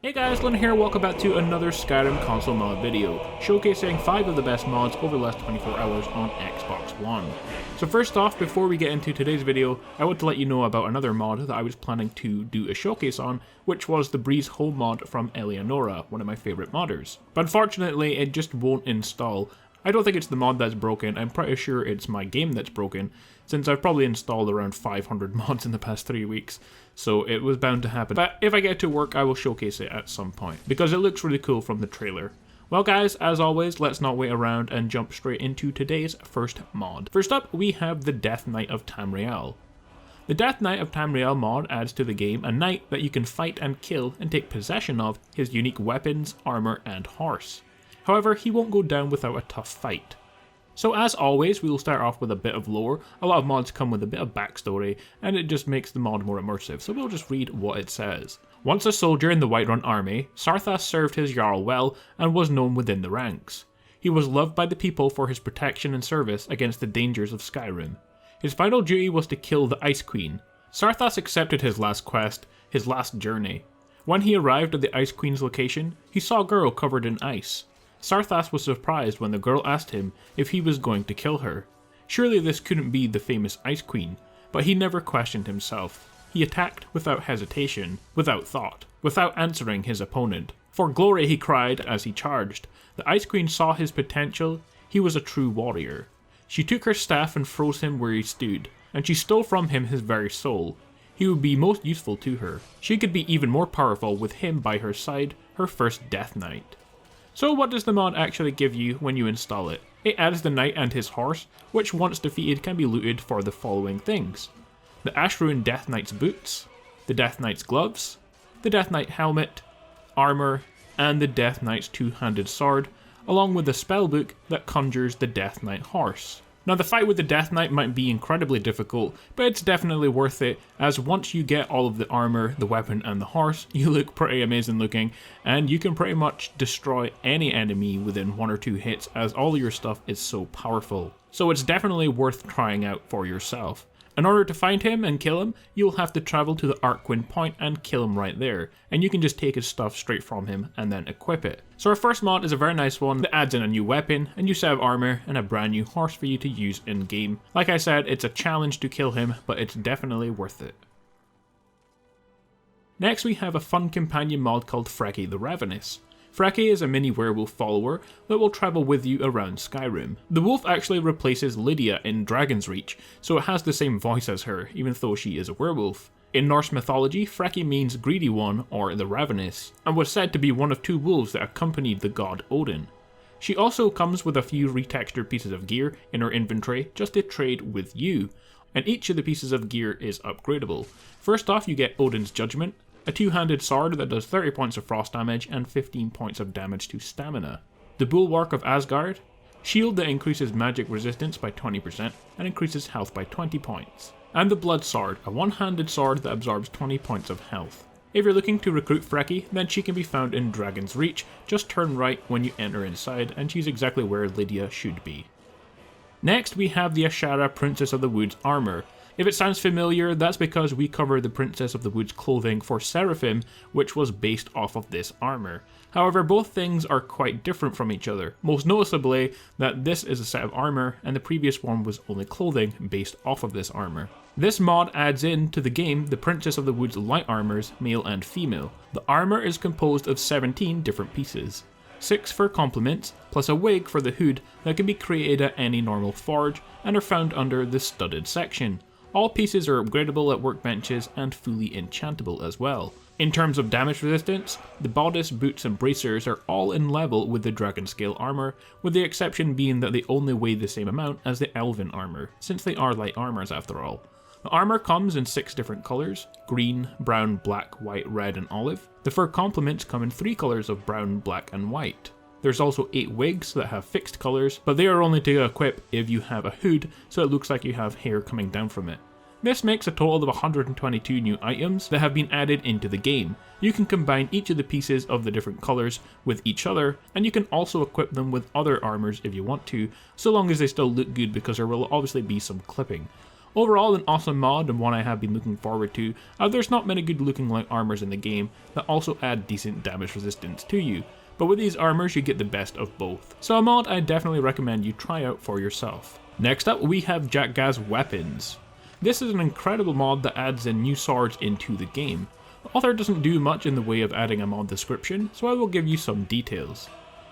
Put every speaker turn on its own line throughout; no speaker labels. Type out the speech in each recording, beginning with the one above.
Hey guys, Lun here, welcome back to another Skyrim console mod video, showcasing 5 of the best mods over the last 24 hours on Xbox One. So first off, before we get into today's video, I want to let you know about another mod that I was planning to do a showcase on, which was the Breeze Home mod from Eleonora, one of my favourite modders. But unfortunately, it just won't install. I don't think it's the mod that's broken, I'm pretty sure it's my game that's broken, since I've probably installed around 500 mods in the past 3 weeks, so it was bound to happen. But if I get to work, I will showcase it at some point, because it looks really cool from the trailer. Well guys, as always, let's not wait around and jump straight into today's first mod. First up, we have the Death Knight of Tamriel. The Death Knight of Tamriel mod adds to the game a knight that you can fight and kill and take possession of his unique weapons, armor, and horse. However, he won't go down without a tough fight. So as always, we will start off with a bit of lore. A lot of mods come with a bit of backstory, and it just makes the mod more immersive, so we'll just read what it says. Once a soldier in the Whiterun army, Sarthas served his Jarl well and was known within the ranks. He was loved by the people for his protection and service against the dangers of Skyrim. His final duty was to kill the Ice Queen. Sarthas accepted his last quest, his last journey. When he arrived at the Ice Queen's location, he saw a girl covered in ice. Sarthas was surprised when the girl asked him if he was going to kill her. Surely this couldn't be the famous Ice Queen, but he never questioned himself. He attacked without hesitation, without thought, without answering his opponent. For glory, he cried as he charged. The Ice Queen saw his potential. He was a true warrior. She took her staff and froze him where he stood, and she stole from him his very soul. He would be most useful to her. She could be even more powerful with him by her side, her first Death Knight. So what does the mod actually give you when you install it? It adds the knight and his horse, which once defeated can be looted for the following things: the Ashruin Death Knight's boots, the Death Knight's gloves, the Death Knight helmet, armor, and the Death Knight's two-handed sword, along with a spellbook that conjures the Death Knight horse. Now the fight with the Death Knight might be incredibly difficult, but it's definitely worth it, as once you get all of the armor, the weapon, and the horse, you look pretty amazing looking, and you can pretty much destroy any enemy within 1 or 2 hits, as all your stuff is so powerful. So it's definitely worth trying out for yourself. In order to find him and kill him, you'll have to travel to the Arcwind Point and kill him right there, and you can just take his stuff straight from him and then equip it. So our first mod is a very nice one that adds in a new weapon, a new set of armor, and a brand new horse for you to use in game. Like I said, it's a challenge to kill him, but it's definitely worth it. Next we have a fun companion mod called Freki The Ravenous. Freki is a mini werewolf follower that will travel with you around Skyrim. The wolf actually replaces Lydia in Dragon's Reach, so it has the same voice as her, even though she is a werewolf. In Norse mythology, Freki means greedy one or the ravenous, and was said to be one of 2 wolves that accompanied the god Odin. She also comes with a few retextured pieces of gear in her inventory just to trade with you, and each of the pieces of gear is upgradable. First off, you get Odin's Judgment, a 2-handed sword that does 30 points of frost damage and 15 points of damage to stamina. The Bulwark of Asgard, shield that increases magic resistance by 20% and increases health by 20 points. And the Blood Sword, a 1-handed sword that absorbs 20 points of health. If you're looking to recruit Freki, then she can be found in Dragon's Reach. Just turn right when you enter inside and she's exactly where Lydia should be. Next we have the Ashara Princess of the Woods armor. If it sounds familiar, that's because we covered the Princess of the Woods clothing for Seraphim, which was based off of this armor. However, both things are quite different from each other, most noticeably that this is a set of armor and the previous one was only clothing based off of this armor. This mod adds in to the game the Princess of the Woods light armors, male and female. The armor is composed of 17 different pieces. 6 for complements, plus a wig for the hood that can be created at any normal forge and are found under the studded section. All pieces are upgradable at workbenches and fully enchantable as well. In terms of damage resistance, the bodice, boots and bracers are all in level with the dragon scale armor, with the exception being that they only weigh the same amount as the elven armor, since they are light armors after all. The armor comes in 6 different colours: green, brown, black, white, red and olive. The fur complements come in 3 colours of brown, black and white. There's also 8 wigs that have fixed colours, but they are only to equip if you have a hood, so it looks like you have hair coming down from it. This makes a total of 122 new items that have been added into the game. You can combine each of the pieces of the different colours with each other, and you can also equip them with other armours if you want to, so long as they still look good, because there will obviously be some clipping. Overall, an awesome mod and one I have been looking forward to, as there's not many good looking light armors in the game that also add decent damage resistance to you, but with these armors you get the best of both. So a mod I definitely recommend you try out for yourself. Next up we have JackGa's Weapons. This is an incredible mod that adds in new swords into the game. The author doesn't do much in the way of adding a mod description, so I will give you some details.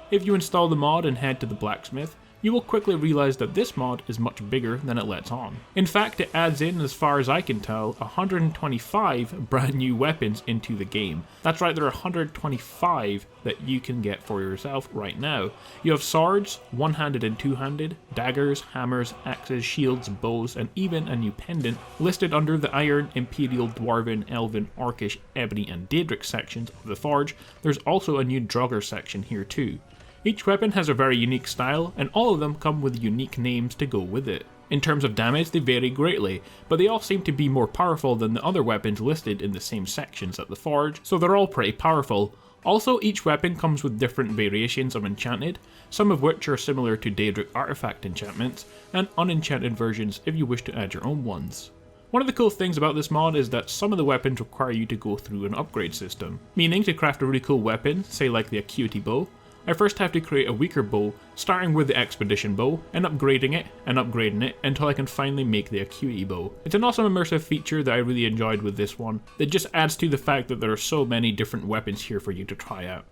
If you install the mod and head to the blacksmith, you will quickly realize that this mod is much bigger than it lets on. In fact, it adds in, as far as I can tell, 125 brand new weapons into the game. That's right, there are 125 that you can get for yourself right now. You have swords, one-handed and two-handed, daggers, hammers, axes, shields, bows, and even a new pendant listed under the Iron, Imperial, Dwarven, Elven, Orcish, Ebony, and Daedric sections of the Forge. There's also a new Draugr section here too. Each weapon has a very unique style, and all of them come with unique names to go with it. In terms of damage, they vary greatly, but they all seem to be more powerful than the other weapons listed in the same sections at the Forge, so they're all pretty powerful. Also, each weapon comes with different variations of enchanted, some of which are similar to Daedric artifact enchantments, and unenchanted versions if you wish to add your own ones. One of the cool things about this mod is that some of the weapons require you to go through an upgrade system, meaning to craft a really cool weapon, say like the Acuity Bow, I first have to create a weaker bow, starting with the Expedition Bow, and upgrading it until I can finally make the Acuity Bow. It's an awesome immersive feature that I really enjoyed with this one, that just adds to the fact that there are so many different weapons here for you to try out.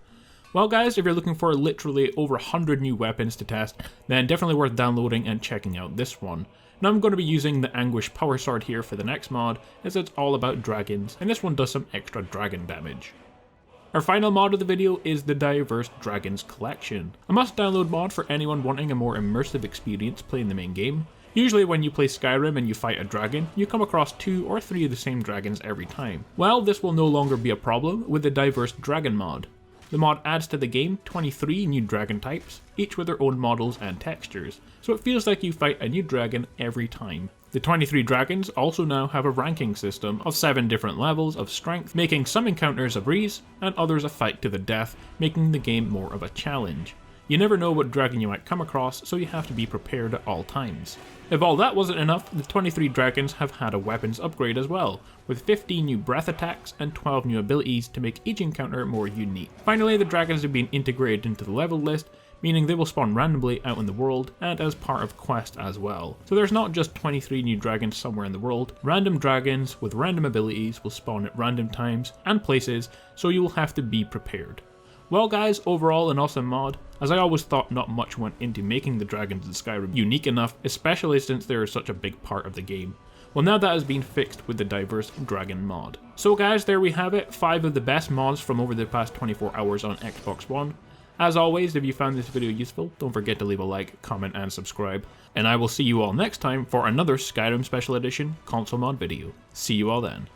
Well guys, if you're looking for literally over 100 new weapons to test, then definitely worth downloading and checking out this one. Now I'm going to be using the Anguish Power Sword here for the next mod, as it's all about dragons, and this one does some extra dragon damage. Our final mod of the video is the Diverse Dragons Collection, a must-download mod for anyone wanting a more immersive experience playing the main game. Usually when you play Skyrim and you fight a dragon, you come across 2 or 3 of the same dragons every time. Well, this will no longer be a problem with the Diverse Dragon mod. The mod adds to the game 23 new dragon types, each with their own models and textures, so it feels like you fight a new dragon every time. The 23 dragons also now have a ranking system of 7 different levels of strength, making some encounters a breeze and others a fight to the death, making the game more of a challenge. You never know what dragon you might come across, so you have to be prepared at all times. If all that wasn't enough, the 23 dragons have had a weapons upgrade as well, with 15 new breath attacks and 12 new abilities to make each encounter more unique. Finally, the dragons have been integrated into the level list, meaning they will spawn randomly out in the world and as part of quests as well. So there's not just 23 new dragons somewhere in the world, random dragons with random abilities will spawn at random times and places, so you will have to be prepared. Well guys, overall an awesome mod, as I always thought not much went into making the dragons in Skyrim unique enough, especially since they are such a big part of the game. Well, now that has been fixed with the Diverse Dragon mod. So guys, there we have it, 5 of the best mods from over the past 24 hours on Xbox One. As always, if you found this video useful, don't forget to leave a like, comment and subscribe, and I will see you all next time for another Skyrim Special Edition console mod video. See you all then.